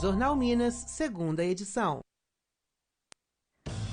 Jornal Minas, segunda edição.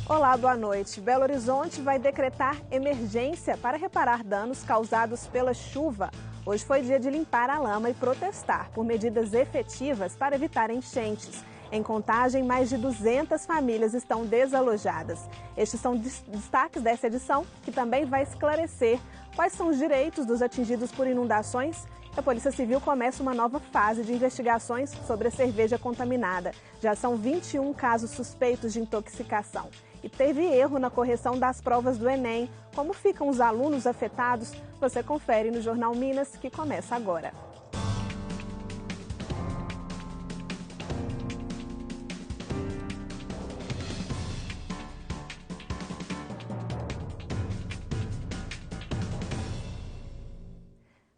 Olá, boa noite. Belo Horizonte vai decretar emergência para reparar danos causados pela chuva. Hoje foi dia de limpar a lama e protestar por medidas efetivas para evitar enchentes. Em Contagem, mais de 200 famílias estão desalojadas. Estes são destaques dessa edição, que também vai esclarecer quais são os direitos dos atingidos por inundações. A Polícia Civil começa uma nova fase de investigações sobre a cerveja contaminada. Já são 21 casos suspeitos de intoxicação. E teve erro na correção das provas do Enem. Como ficam os alunos afetados? Você confere no Jornal Minas, que começa agora.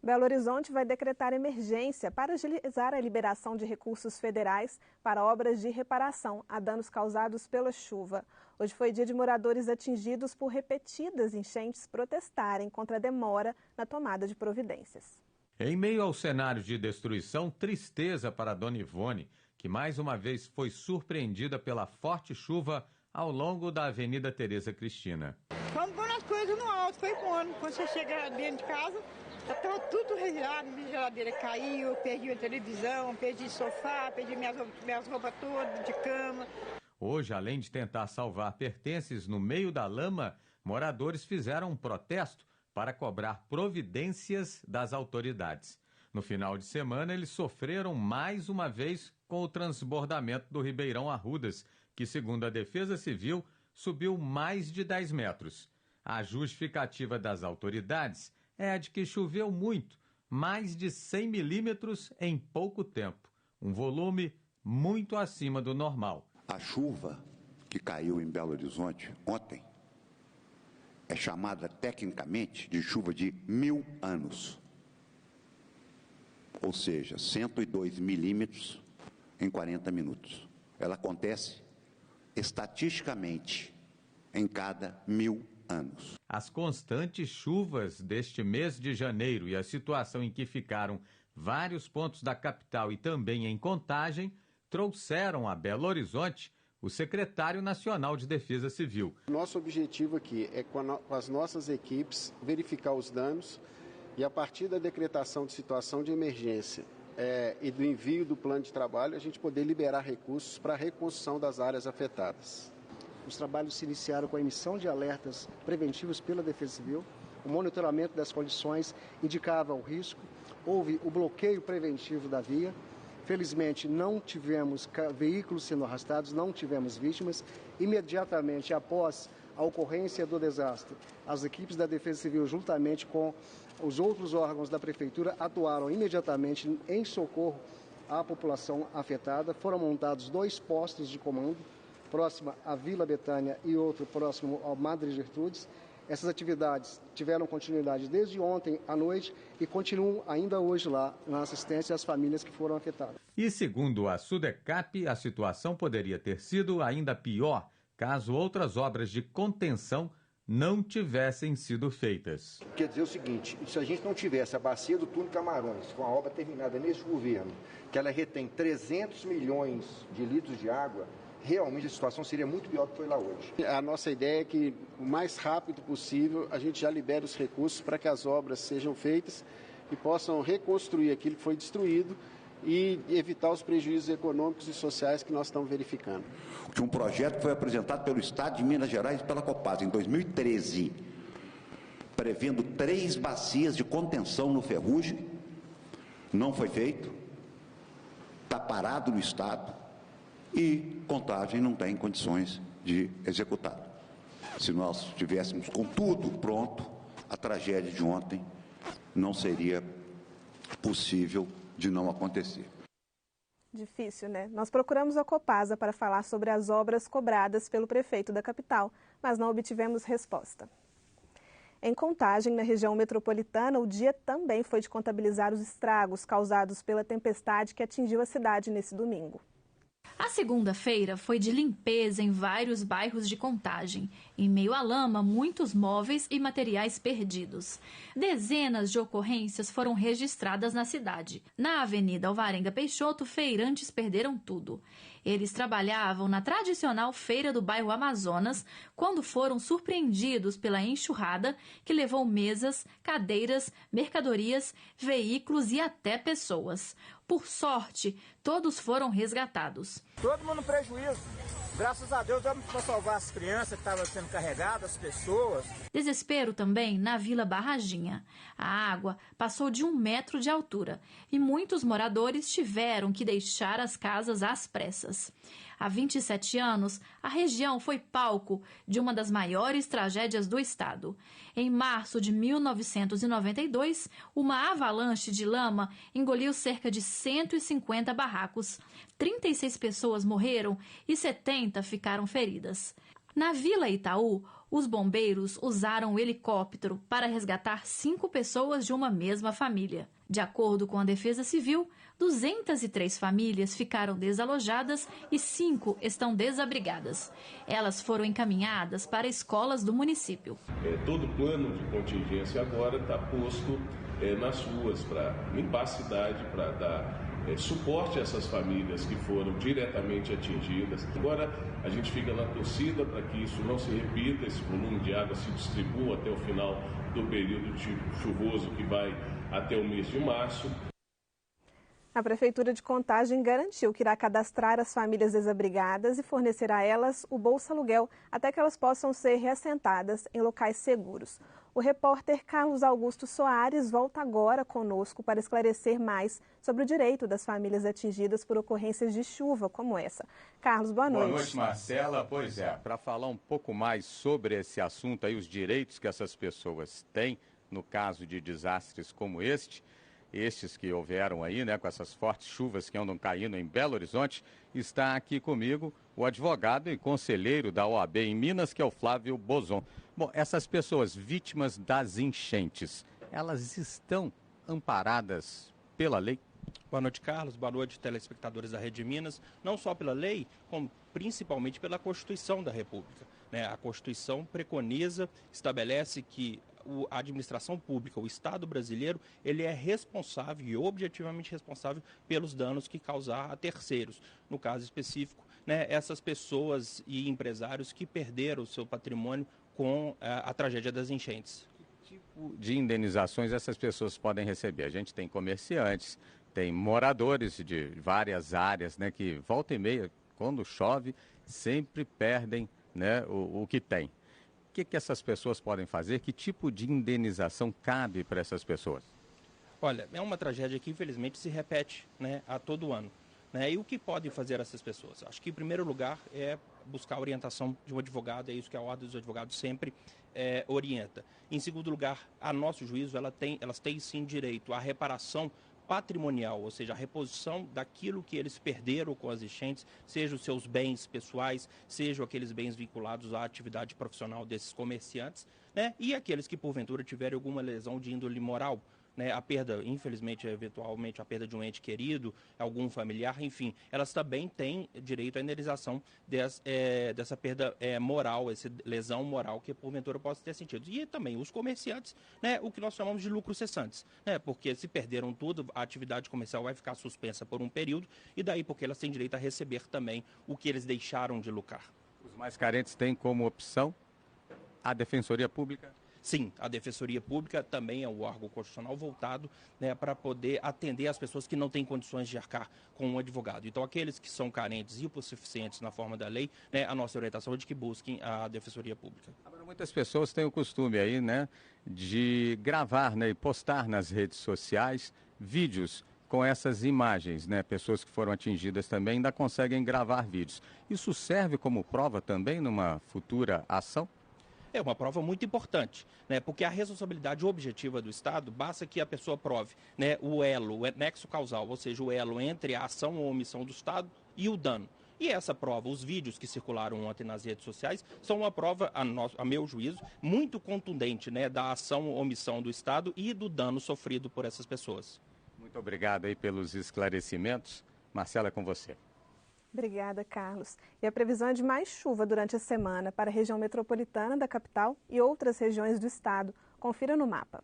Belo Horizonte vai decretar emergência para agilizar a liberação de recursos federais para obras de reparação a danos causados pela chuva. Hoje foi dia de moradores atingidos por repetidas enchentes protestarem contra a demora na tomada de providências. Em meio ao cenário de destruição, tristeza para a dona Ivone, que mais uma vez foi surpreendida pela forte chuva ao longo da Avenida Tereza Cristina. Vamos pôr as coisas no alto, foi quando você chega dentro de casa, já estava tudo revirado, minha geladeira caiu, perdi a televisão, perdi sofá, perdi minhas roupas todas de cama. Hoje, além de tentar salvar pertences no meio da lama, moradores fizeram um protesto para cobrar providências das autoridades. No final de semana, eles sofreram mais uma vez com o transbordamento do Ribeirão Arrudas, que, segundo a Defesa Civil, subiu mais de 10 metros. A justificativa das autoridades é a de que choveu muito, mais de 100 milímetros em pouco tempo, um volume muito acima do normal. A chuva que caiu em Belo Horizonte ontem é chamada tecnicamente de chuva de 1000 anos, ou seja, 102 milímetros em 40 minutos. Ela acontece estatisticamente em cada 1000 anos. As constantes chuvas deste mês de janeiro e a situação em que ficaram vários pontos da capital e também em Contagem trouxeram a Belo Horizonte o secretário nacional de Defesa Civil. Nosso objetivo aqui é, com as nossas equipes, verificar os danos e, a partir da decretação de situação de emergência e do envio do plano de trabalho, a gente poder liberar recursos para a reconstrução das áreas afetadas. Os trabalhos se iniciaram com a emissão de alertas preventivos pela Defesa Civil, o monitoramento das condições indicava o risco, houve o bloqueio preventivo da via. Felizmente não tivemos veículos sendo arrastados, não tivemos vítimas. Imediatamente após a ocorrência do desastre, as equipes da Defesa Civil, juntamente com os outros órgãos da Prefeitura, atuaram imediatamente em socorro à população afetada. Foram montados 2 postos de comando, próxima à Vila Betânia e outro próximo ao Madre Gertrudes. Essas atividades tiveram continuidade desde ontem à noite e continuam ainda hoje lá na assistência às famílias que foram afetadas. E segundo a SUDECAP, a situação poderia ter sido ainda pior caso outras obras de contenção não tivessem sido feitas. Quer dizer o seguinte, se a gente não tivesse a bacia do túnel Camarões, com a obra terminada neste governo, que ela retém 300 milhões de litros de água, realmente a situação seria muito pior do que foi lá hoje. A nossa ideia é que, o mais rápido possível, a gente já libere os recursos para que as obras sejam feitas e possam reconstruir aquilo que foi destruído e evitar os prejuízos econômicos e sociais que nós estamos verificando. Um projeto foi apresentado pelo Estado de Minas Gerais e pela Copasa em 2013, prevendo 3 bacias de contenção no Ferrugem. Não foi feito, está parado no Estado. E Contagem não tem condições de executar. Se nós estivéssemos com tudo pronto, a tragédia de ontem não seria possível de não acontecer. Difícil, né? Nós procuramos a Copasa para falar sobre as obras cobradas pelo prefeito da capital, mas não obtivemos resposta. Em Contagem, na região metropolitana, o dia também foi de contabilizar os estragos causados pela tempestade que atingiu a cidade nesse domingo. A segunda-feira foi de limpeza em vários bairros de Contagem. Em meio à lama, muitos móveis e materiais perdidos. Dezenas de ocorrências foram registradas na cidade. Na Avenida Alvarenga Peixoto, feirantes perderam tudo. Eles trabalhavam na tradicional feira do bairro Amazonas quando foram surpreendidos pela enxurrada que levou mesas, cadeiras, mercadorias, veículos e até pessoas. Por sorte, todos foram resgatados. Todo mundo no prejuízo. Graças a Deus, vamos para salvar as crianças que estavam sendo carregadas, as pessoas. Desespero também na Vila Barraginha. A água passou de 1 metro de altura e muitos moradores tiveram que deixar as casas às pressas. Há 27 anos, a região foi palco de uma das maiores tragédias do estado. Em março de 1992, uma avalanche de lama engoliu cerca de 150 barracos. 36 pessoas morreram e 70 ficaram feridas. Na Vila Itaú, os bombeiros usaram um helicóptero para resgatar 5 pessoas de uma mesma família. De acordo com a Defesa Civil, 203 famílias ficaram desalojadas e 5 estão desabrigadas. Elas foram encaminhadas para escolas do município. Todo o plano de contingência agora está posto nas ruas para limpar a cidade, para dar suporte a essas famílias que foram diretamente atingidas. Agora a gente fica na torcida para que isso não se repita, esse volume de água se distribua até o final do período chuvoso que vai até o mês de março. A Prefeitura de Contagem garantiu que irá cadastrar as famílias desabrigadas e fornecer a elas o Bolsa Aluguel até que elas possam ser reassentadas em locais seguros. O repórter Carlos Augusto Soares volta agora conosco para esclarecer mais sobre o direito das famílias atingidas por ocorrências de chuva como essa. Carlos, boa noite. Boa noite, Marcela. Pois é, para falar um pouco mais sobre esse assunto aí, os direitos que essas pessoas têm no caso de desastres como estes que houveram aí, né, com essas fortes chuvas que andam caindo em Belo Horizonte, está aqui comigo o advogado e conselheiro da OAB em Minas, que é o Flávio Bozon. Bom, essas pessoas vítimas das enchentes, elas estão amparadas pela lei? Boa noite, Carlos. Boa noite, telespectadores da Rede Minas. Não só pela lei, como principalmente pela Constituição da República, né? A Constituição preconiza, estabelece que a administração pública, o Estado brasileiro, ele é responsável e objetivamente responsável pelos danos que causar a terceiros. No caso específico, né, essas pessoas e empresários que perderam o seu patrimônio com a tragédia das enchentes. Que tipo de indenizações essas pessoas podem receber? A gente tem comerciantes, tem moradores de várias áreas, né, que volta e meia, quando chove, sempre perdem, né, o que tem. O que essas pessoas podem fazer? Que tipo de indenização cabe para essas pessoas? Olha, é uma tragédia que infelizmente se repete, né, a todo ano. Né? E o que podem fazer essas pessoas? Acho que em primeiro lugar é buscar a orientação de um advogado, é isso que a Ordem dos Advogados sempre orienta. Em segundo lugar, a nosso juízo, elas têm sim direito à reparação patrimonial, ou seja, a reposição daquilo que eles perderam com as enchentes, seja os seus bens pessoais, sejam aqueles bens vinculados à atividade profissional desses comerciantes, né? E aqueles que porventura tiverem alguma lesão de índole moral, né? A perda, infelizmente, eventualmente, a perda de um ente querido, algum familiar, enfim, elas também têm direito à indenização dessa perda moral, essa lesão moral que porventura possa ter sentido. E também os comerciantes, né, o que nós chamamos de lucros cessantes, né, porque se perderam tudo, a atividade comercial vai ficar suspensa por um período e daí porque elas têm direito a receber também o que eles deixaram de lucrar. Os mais carentes têm como opção a Defensoria Pública? Sim, a Defensoria Pública também é um órgão constitucional voltado, né, para poder atender as pessoas que não têm condições de arcar com um advogado. Então, aqueles que são carentes e hipossuficientes na forma da lei, né, a nossa orientação é de que busquem a Defensoria Pública. Agora, muitas pessoas têm o costume aí, né, de gravar, né, e postar nas redes sociais vídeos com essas imagens, né? Pessoas que foram atingidas também ainda conseguem gravar vídeos. Isso serve como prova também numa futura ação? É uma prova muito importante, né? Porque a responsabilidade objetiva do Estado, basta que a pessoa prove, né, o nexo causal, ou seja, o elo entre a ação ou omissão do Estado e o dano. E essa prova, os vídeos que circularam ontem nas redes sociais, são uma prova, a meu juízo, muito contundente, né, da ação ou omissão do Estado e do dano sofrido por essas pessoas. Muito obrigado aí pelos esclarecimentos. Marcela, é com você. Obrigada, Carlos. E a previsão é de mais chuva durante a semana para a região metropolitana da capital e outras regiões do estado. Confira no mapa.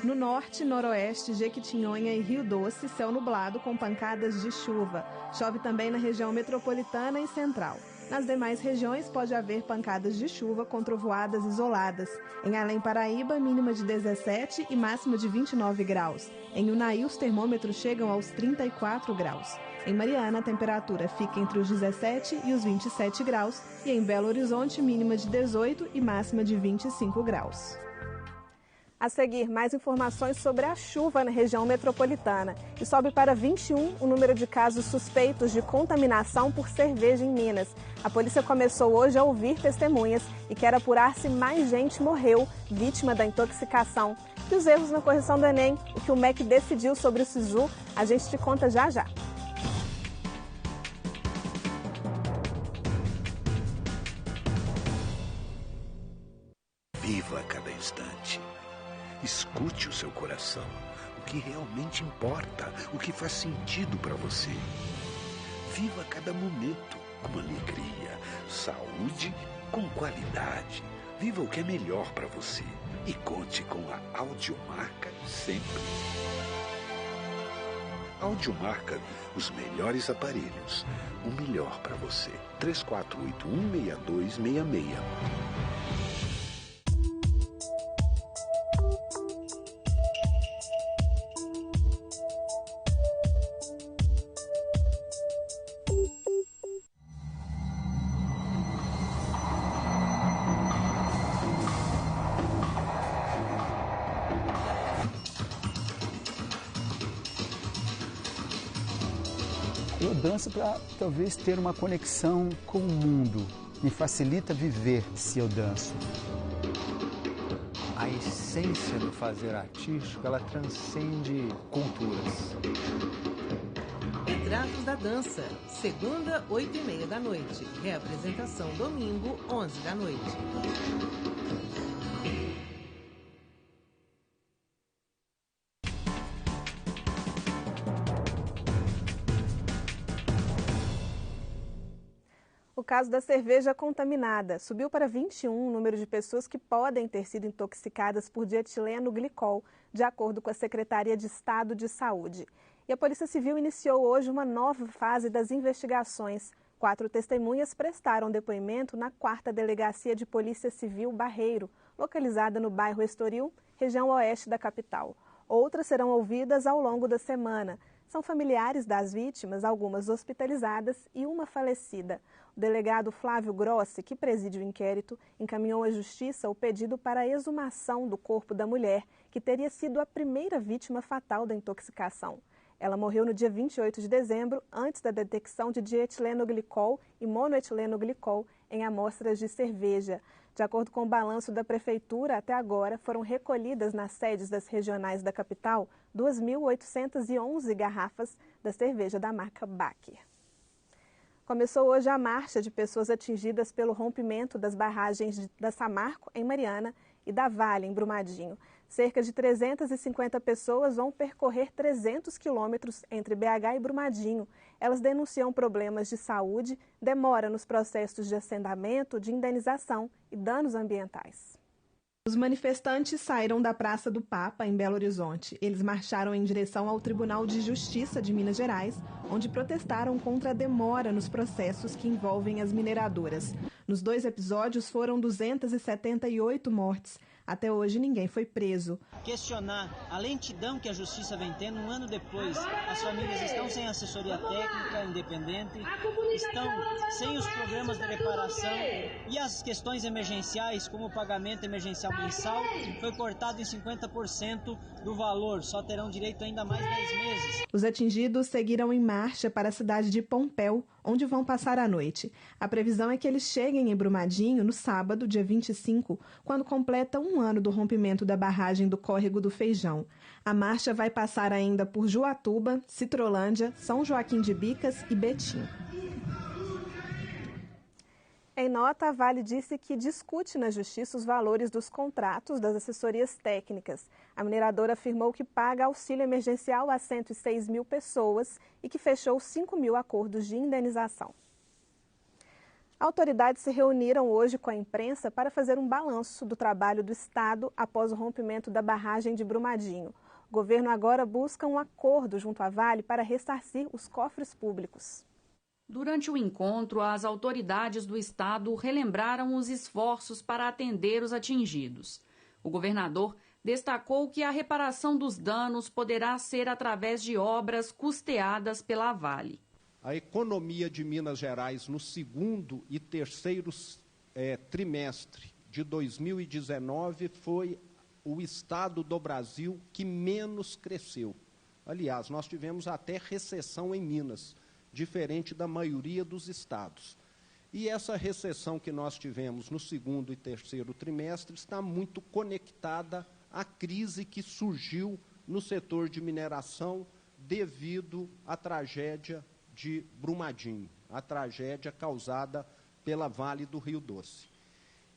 No norte, noroeste, Jequitinhonha e Rio Doce, céu nublado com pancadas de chuva. Chove também na região metropolitana e central. Nas demais regiões pode haver pancadas de chuva com trovoadas isoladas. Em Além Paraíba, mínima de 17 e máxima de 29 graus. Em Unai, os termômetros chegam aos 34 graus. Em Mariana, a temperatura fica entre os 17 e os 27 graus. E em Belo Horizonte, mínima de 18 e máxima de 25 graus. A seguir, mais informações sobre a chuva na região metropolitana. E sobe para 21 o número de casos suspeitos de contaminação por cerveja em Minas. A polícia começou hoje a ouvir testemunhas e quer apurar se mais gente morreu vítima da intoxicação. E os erros na correção do Enem, o que o MEC decidiu sobre o SISU, a gente te conta já já. Viva cada instante. Escute o seu coração, o que realmente importa, o que faz sentido para você. Viva cada momento com alegria, saúde com qualidade. Viva o que é melhor para você e conte com a Audiomarca sempre. Audiomarca, os melhores aparelhos, o melhor para você. 3481-6266. Eu danço para talvez ter uma conexão com o mundo. Me facilita viver se eu danço. A essência do fazer artístico, ela transcende culturas. Retratos da Dança, segunda, 8h30 da noite. Reapresentação domingo, 11 da noite. O caso da cerveja contaminada subiu para 21 o número de pessoas que podem ter sido intoxicadas por dietileno glicol, de acordo com a Secretaria de Estado de Saúde. E a Polícia Civil iniciou hoje uma nova fase das investigações. 4 testemunhas prestaram depoimento na 4ª Delegacia de Polícia Civil Barreiro, localizada no bairro Estoril, região oeste da capital. Outras serão ouvidas ao longo da semana. São familiares das vítimas, algumas hospitalizadas e uma falecida. O delegado Flávio Grossi, que preside o inquérito, encaminhou à Justiça o pedido para a exumação do corpo da mulher, que teria sido a primeira vítima fatal da intoxicação. Ela morreu no dia 28 de dezembro, antes da detecção de dietilenoglicol e monoetilenoglicol em amostras de cerveja. De acordo com o balanço da Prefeitura, até agora foram recolhidas nas sedes das regionais da capital 2.811 garrafas da cerveja da marca Baker. Começou hoje a marcha de pessoas atingidas pelo rompimento das barragens da Samarco, em Mariana, e da Vale, em Brumadinho. Cerca de 350 pessoas vão percorrer 300 quilômetros entre BH e Brumadinho. Elas denunciam problemas de saúde, demora nos processos de assentamento, de indenização e danos ambientais. Os manifestantes saíram da Praça do Papa, em Belo Horizonte. Eles marcharam em direção ao Tribunal de Justiça de Minas Gerais, onde protestaram contra a demora nos processos que envolvem as mineradoras. Nos 2 episódios foram 278 mortes. Até hoje ninguém foi preso. Questionar a lentidão que a justiça vem tendo um ano depois. As famílias estão sem assessoria técnica independente, estão sem os programas de reparação e as questões emergenciais, como o pagamento emergencial mensal, foi cortado em 50% do valor. Só terão direito ainda mais 10 meses. Os atingidos seguiram em marcha para a cidade de Pompéu, onde vão passar a noite. A previsão é que eles cheguem em Brumadinho no sábado, dia 25, quando completa um ano do rompimento da barragem do Córrego do Feijão. A marcha vai passar ainda por Juatuba, Citrolândia, São Joaquim de Bicas e Betim. Em nota, a Vale disse que discute na Justiça os valores dos contratos das assessorias técnicas. A mineradora afirmou que paga auxílio emergencial a 106 mil pessoas e que fechou 5 mil acordos de indenização. Autoridades se reuniram hoje com a imprensa para fazer um balanço do trabalho do Estado após o rompimento da barragem de Brumadinho. O governo agora busca um acordo junto à Vale para ressarcir os cofres públicos. Durante o encontro, as autoridades do Estado relembraram os esforços para atender os atingidos. O governador destacou que a reparação dos danos poderá ser através de obras custeadas pela Vale. A economia de Minas Gerais no segundo e terceiro trimestre de 2019 foi o estado do Brasil que menos cresceu. Aliás, nós tivemos até recessão em Minas, diferente da maioria dos estados. E essa recessão que nós tivemos no segundo e terceiro trimestre está muito conectada à crise que surgiu no setor de mineração devido à tragédia de Brumadinho, a tragédia causada pela Vale do Rio Doce.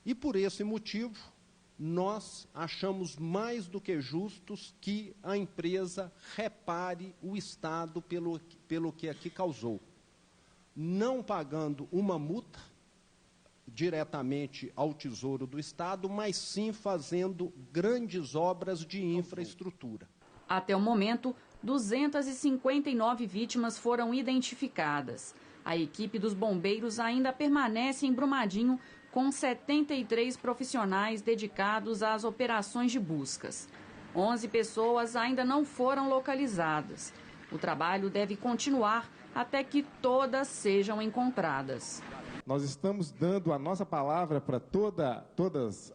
E por esse motivo, nós achamos mais do que justos que a empresa repare o Estado pelo que aqui causou, não pagando uma multa diretamente ao Tesouro do Estado, mas sim fazendo grandes obras de infraestrutura. Até o momento, 259 vítimas foram identificadas. A equipe dos bombeiros ainda permanece em Brumadinho com 73 profissionais dedicados às operações de buscas. 11 pessoas ainda não foram localizadas. O trabalho deve continuar até que todas sejam encontradas. Nós estamos dando a nossa palavra para todos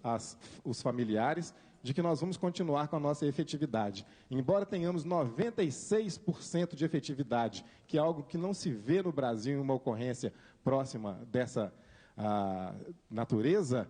os familiares de que nós vamos continuar com a nossa efetividade. Embora tenhamos 96% de efetividade, que é algo que não se vê no Brasil em uma ocorrência próxima dessa natureza,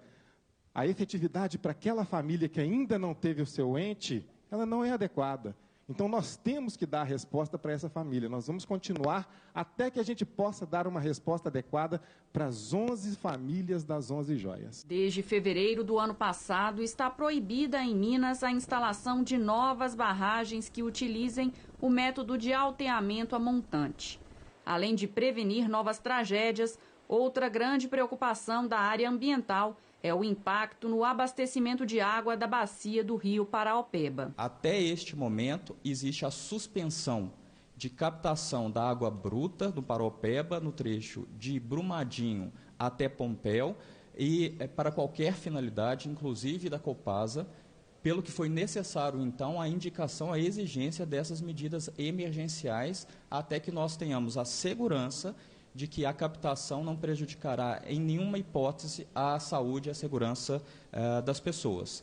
a efetividade para aquela família que ainda não teve o seu ente, ela não é adequada. Então, nós temos que dar a resposta para essa família. Nós vamos continuar até que a gente possa dar uma resposta adequada para as 11 famílias das 11 joias. Desde fevereiro do ano passado, está proibida em Minas a instalação de novas barragens que utilizem o método de alteamento a montante. Além de prevenir novas tragédias, outra grande preocupação da área ambiental é o impacto no abastecimento de água da bacia do rio Paraopeba. Até este momento, existe a suspensão de captação da água bruta do Paraopeba no trecho de Brumadinho até Pompéu e para qualquer finalidade, inclusive da Copasa, pelo que foi necessário, então, a indicação, a exigência dessas medidas emergenciais até que nós tenhamos a segurança de que a captação não prejudicará em nenhuma hipótese a saúde e a segurança das pessoas.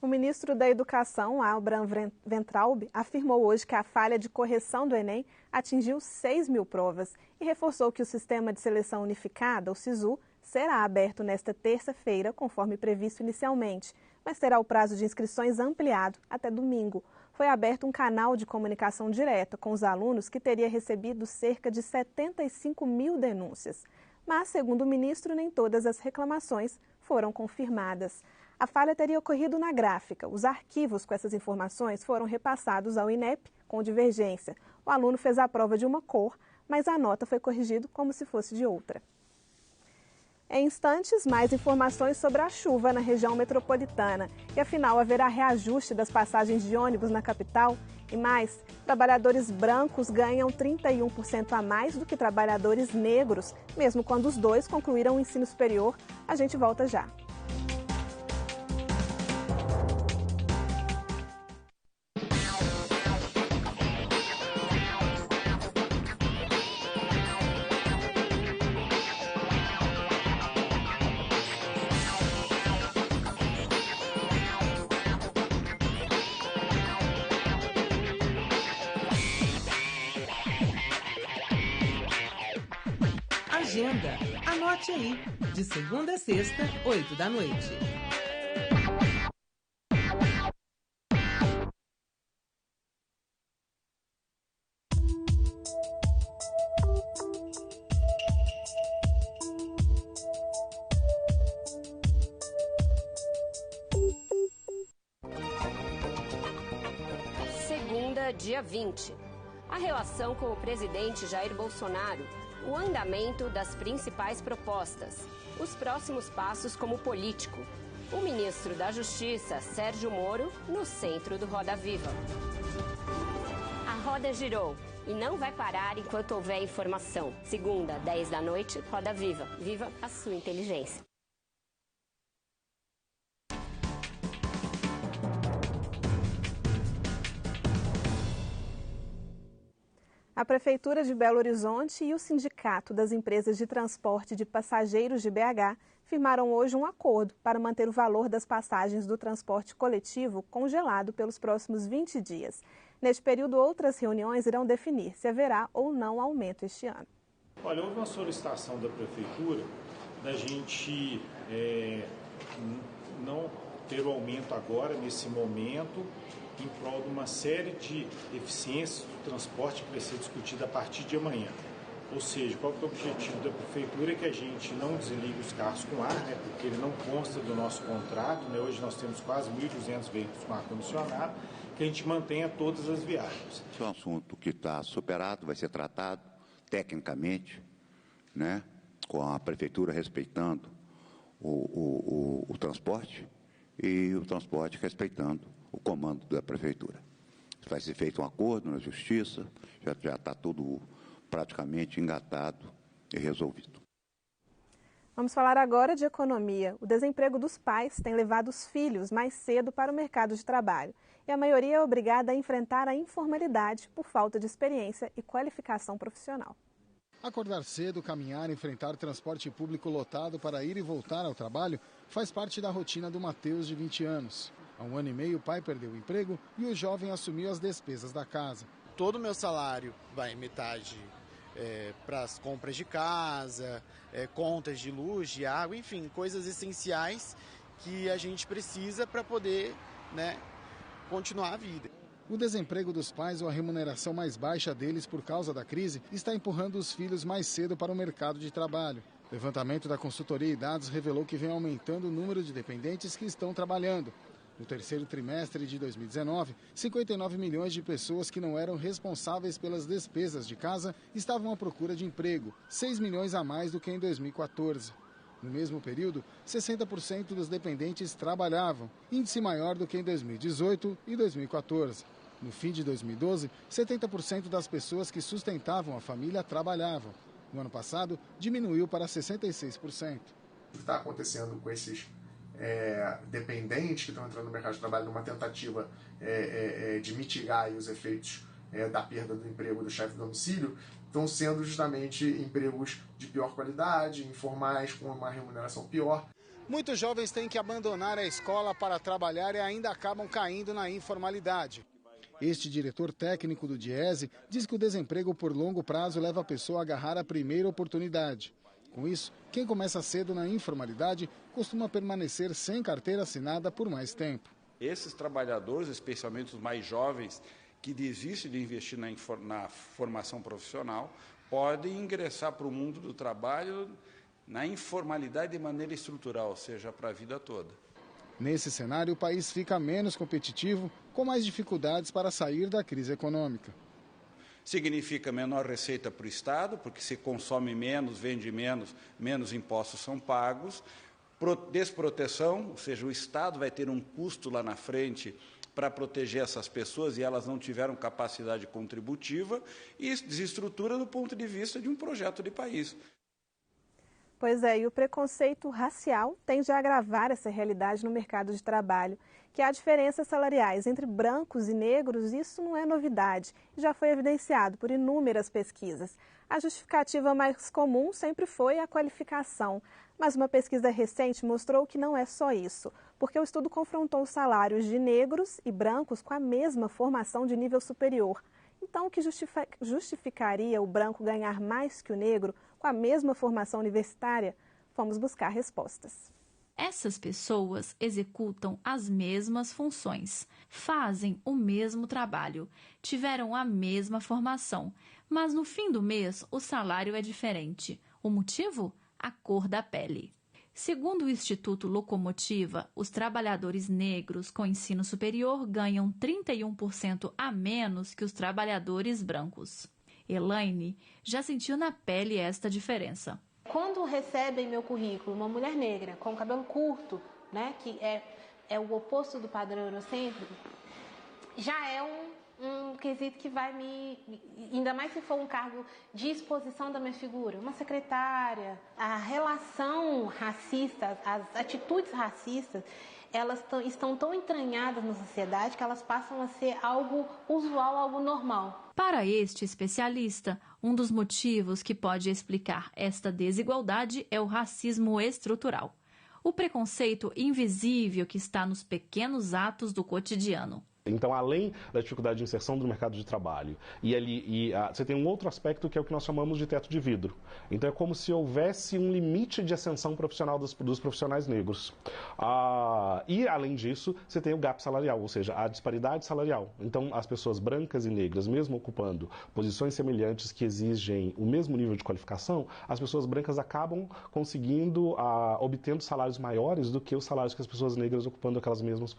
O ministro da Educação, Abraham Weintraub, afirmou hoje que a falha de correção do Enem atingiu 6 mil provas e reforçou que o Sistema de Seleção Unificada, o SISU, será aberto nesta terça-feira, conforme previsto inicialmente, mas terá o prazo de inscrições ampliado até domingo. Foi aberto um canal de comunicação direta com os alunos que teria recebido cerca de 75 mil denúncias. Mas, segundo o ministro, nem todas as reclamações foram confirmadas. A falha teria ocorrido na gráfica. Os arquivos com essas informações foram repassados ao INEP com divergência. O aluno fez a prova de uma cor, mas a nota foi corrigida como se fosse de outra. Em instantes, mais informações sobre a chuva na região metropolitana. E afinal, haverá reajuste das passagens de ônibus na capital? E mais, trabalhadores brancos ganham 31% a mais do que trabalhadores negros, mesmo quando os dois concluíram o ensino superior. A gente volta já. Agenda. Anote aí. De segunda a sexta, 8 da noite. segunda, dia 20. A relação com o presidente Jair Bolsonaro, o andamento das principais propostas, os próximos passos como político. O ministro da Justiça, Sérgio Moro, no centro do Roda Viva. A roda girou e não vai parar enquanto houver informação. Segunda, 10 da noite, Roda Viva. Viva a sua inteligência. A Prefeitura de Belo Horizonte e o Sindicato das Empresas de Transporte de Passageiros de BH firmaram hoje um acordo para manter o valor das passagens do transporte coletivo congelado pelos próximos 20 dias. Neste período, outras reuniões irão definir se haverá ou não aumento este ano. Olha, houve uma solicitação da Prefeitura da gente não ter o aumento agora, nesse momento, em prol de uma série de eficiências do transporte que vai ser discutida a partir de amanhã. Ou seja, qual que é o objetivo da Prefeitura? É que a gente não desligue os carros com ar, porque ele não consta do nosso contrato, Hoje nós temos quase 1.200 veículos com ar-condicionado, que a gente mantenha todas as viagens. Esse é um assunto que está superado, vai ser tratado tecnicamente, com a Prefeitura respeitando o transporte e o transporte respeitando o comando da Prefeitura. Vai ser feito um acordo na Justiça, já está tudo praticamente engatado e resolvido. Vamos falar agora de economia. O desemprego dos pais tem levado os filhos mais cedo para o mercado de trabalho e a maioria é obrigada a enfrentar a informalidade por falta de experiência e qualificação profissional. Acordar cedo, caminhar, enfrentar transporte público lotado para ir e voltar ao trabalho faz parte da rotina do Matheus, de 20 anos. Há 1 ano e meio, o pai perdeu o emprego e o jovem assumiu as despesas da casa. Todo o meu salário vai metade para as compras de casa, contas de luz, de água, enfim, coisas essenciais que a gente precisa para poder continuar a vida. O desemprego dos pais ou a remuneração mais baixa deles por causa da crise está empurrando os filhos mais cedo para o mercado de trabalho. O levantamento da consultoria e dados revelou que vem aumentando o número de dependentes que estão trabalhando. No terceiro trimestre de 2019, 59 milhões de pessoas que não eram responsáveis pelas despesas de casa estavam à procura de emprego, 6 milhões a mais do que em 2014. No mesmo período, 60% dos dependentes trabalhavam, índice maior do que em 2018 e 2014. No fim de 2012, 70% das pessoas que sustentavam a família trabalhavam. No ano passado, diminuiu para 66%. O que está acontecendo com esses dependentes que estão entrando no mercado de trabalho numa tentativa de mitigar os efeitos da perda do emprego do chefe do domicílio, estão sendo justamente empregos de pior qualidade, informais, com uma remuneração pior. Muitos jovens têm que abandonar a escola para trabalhar e ainda acabam caindo na informalidade. Este diretor técnico do Diese diz que o desemprego por longo prazo leva a pessoa a agarrar a primeira oportunidade. Com isso, quem começa cedo na informalidade costuma permanecer sem carteira assinada por mais tempo. Esses trabalhadores, especialmente os mais jovens, que desistem de investir na formação profissional, podem ingressar para o mundo do trabalho na informalidade de maneira estrutural, ou seja, para a vida toda. Nesse cenário, o país fica menos competitivo, com mais dificuldades para sair da crise econômica. Significa menor receita para o Estado, porque se consome menos, vende menos, menos impostos são pagos. Desproteção, ou seja, o Estado vai ter um custo lá na frente para proteger essas pessoas e elas não tiveram capacidade contributiva, e desestrutura do ponto de vista de um projeto de país. Pois é, e o preconceito racial tende a agravar essa realidade no mercado de trabalho. Que há diferenças salariais entre brancos e negros, isso não é novidade, já foi evidenciado por inúmeras pesquisas. A justificativa mais comum sempre foi a qualificação, mas uma pesquisa recente mostrou que não é só isso, porque o estudo confrontou os salários de negros e brancos com a mesma formação de nível superior. Então, o que justificaria o branco ganhar mais que o negro com a mesma formação universitária? Vamos buscar respostas. Essas pessoas executam as mesmas funções, fazem o mesmo trabalho, tiveram a mesma formação, mas no fim do mês o salário é diferente. O motivo? A cor da pele. Segundo o Instituto Locomotiva, os trabalhadores negros com ensino superior ganham 31% a menos que os trabalhadores brancos. Elaine já sentiu na pele esta diferença. Quando recebem meu currículo uma mulher negra com cabelo curto, né, que é o oposto do padrão eurocêntrico, já é um quesito que vai ainda mais se for um cargo de exposição da minha figura, uma secretária. A relação racista, as atitudes racistas, elas estão tão entranhadas na sociedade que elas passam a ser algo usual, algo normal. Para este especialista, um dos motivos que pode explicar esta desigualdade é o racismo estrutural, o preconceito invisível que está nos pequenos atos do cotidiano. Então, além da dificuldade de inserção no mercado de trabalho, você tem um outro aspecto que é o que nós chamamos de teto de vidro. Então, é como se houvesse um limite de ascensão profissional dos profissionais negros. E, além disso, você tem o gap salarial, ou seja, a disparidade salarial. Então, as pessoas brancas e negras, mesmo ocupando posições semelhantes que exigem o mesmo nível de qualificação, as pessoas brancas acabam obtendo salários maiores do que os salários que as pessoas negras ocupando aquelas mesmas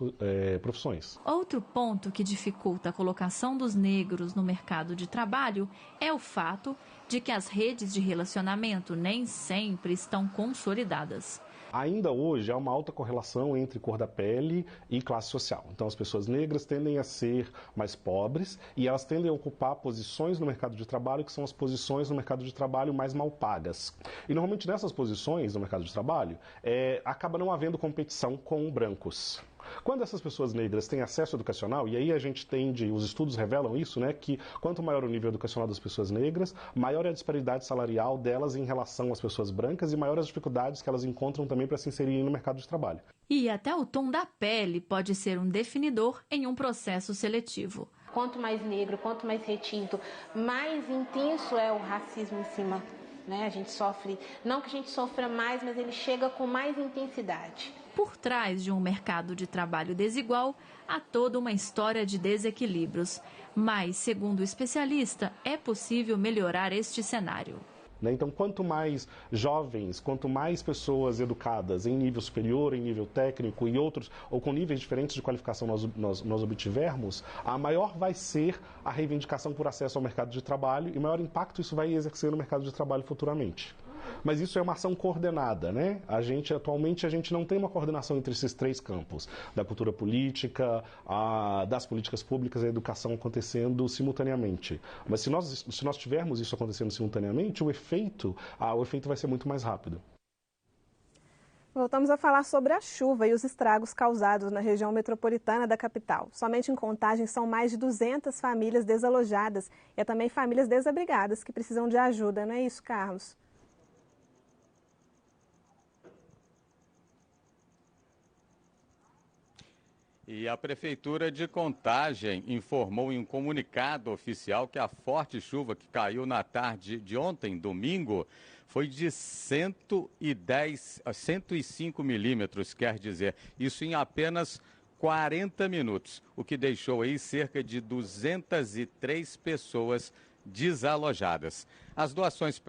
profissões. Outro ponto que dificulta a colocação dos negros no mercado de trabalho é o fato de que as redes de relacionamento nem sempre estão consolidadas. Ainda hoje há uma alta correlação entre cor da pele e classe social. Então as pessoas negras tendem a ser mais pobres e elas tendem a ocupar posições no mercado de trabalho que são as posições no mercado de trabalho mais mal pagas. E normalmente nessas posições no mercado de trabalho acaba não havendo competição com brancos. Quando essas pessoas negras têm acesso educacional, e aí os estudos revelam isso, né, que quanto maior o nível educacional das pessoas negras, maior é a disparidade salarial delas em relação às pessoas brancas e maior as dificuldades que elas encontram também para se inserirem no mercado de trabalho. E até o tom da pele pode ser um definidor em um processo seletivo. Quanto mais negro, quanto mais retinto, mais intenso é o racismo em cima. Né? A gente sofre, não que a gente sofra mais, mas ele chega com mais intensidade. Por trás de um mercado de trabalho desigual, há toda uma história de desequilíbrios. Mas, segundo o especialista, é possível melhorar este cenário. Então, quanto mais jovens, quanto mais pessoas educadas em nível superior, em nível técnico e outros, ou com níveis diferentes de qualificação nós obtivermos, a maior vai ser a reivindicação por acesso ao mercado de trabalho e maior impacto isso vai exercer no mercado de trabalho futuramente. Mas isso é uma ação coordenada, né? Atualmente a gente não tem uma coordenação entre esses três campos, da cultura política, das políticas públicas e a educação acontecendo simultaneamente. Mas se nós tivermos isso acontecendo simultaneamente, o efeito vai ser muito mais rápido. Voltamos a falar sobre a chuva e os estragos causados na região metropolitana da capital. Somente em Contagem são mais de 200 famílias desalojadas e há também famílias desabrigadas que precisam de ajuda, não é isso, Carlos? E a Prefeitura de Contagem informou em um comunicado oficial que a forte chuva que caiu na tarde de ontem, domingo, foi de 110 a 105 milímetros, quer dizer, isso em apenas 40 minutos, o que deixou aí cerca de 203 pessoas desalojadas. As doações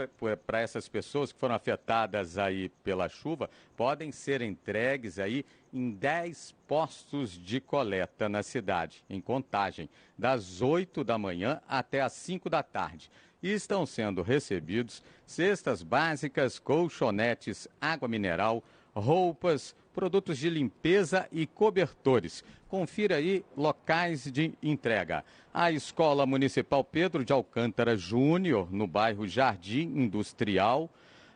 para essas pessoas que foram afetadas aí pela chuva podem ser entregues aí em 10 postos de coleta na cidade, em Contagem, das 8 da manhã até as 5 da tarde. E estão sendo recebidos cestas básicas, colchonetes, água mineral, roupas, produtos de limpeza e cobertores. Confira aí locais de entrega. A Escola Municipal Pedro de Alcântara Júnior, no bairro Jardim Industrial.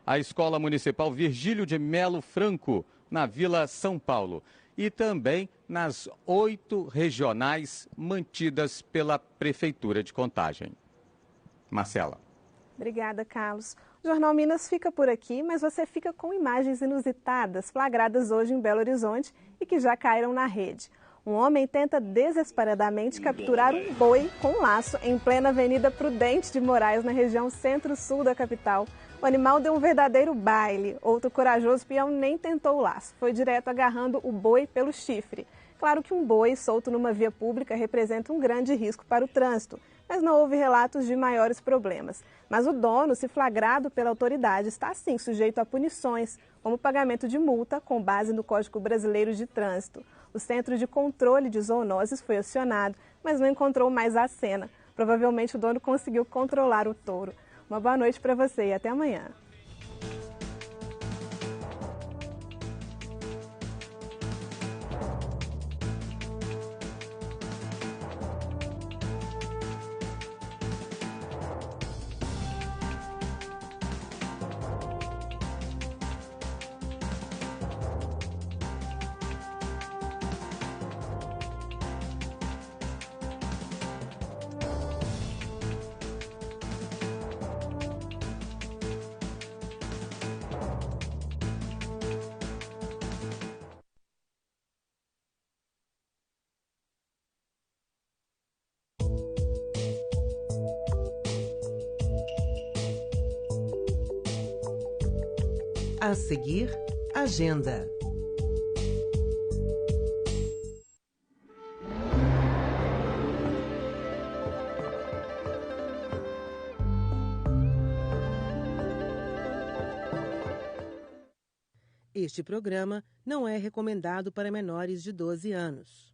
A Escola Municipal Virgílio de Melo Franco, na Vila São Paulo. E também nas 8 regionais mantidas pela Prefeitura de Contagem. Marcela. Obrigada, Carlos. O Jornal Minas fica por aqui, mas você fica com imagens inusitadas flagradas hoje em Belo Horizonte e que já caíram na rede. Um homem tenta desesperadamente capturar um boi com um laço em plena Avenida Prudente de Moraes, na região centro-sul da capital. O animal deu um verdadeiro baile. Outro corajoso peão nem tentou o laço, foi direto agarrando o boi pelo chifre. Claro que um boi solto numa via pública representa um grande risco para o trânsito, mas não houve relatos de maiores problemas. Mas o dono, se flagrado pela autoridade, está sim sujeito a punições. como pagamento de multa com base no Código Brasileiro de Trânsito. O Centro de Controle de Zoonoses foi acionado, mas não encontrou mais a cena. Provavelmente o dono conseguiu controlar o touro. Uma boa noite para você e até amanhã. A seguir, agenda. Este programa não é recomendado para menores de 12 anos.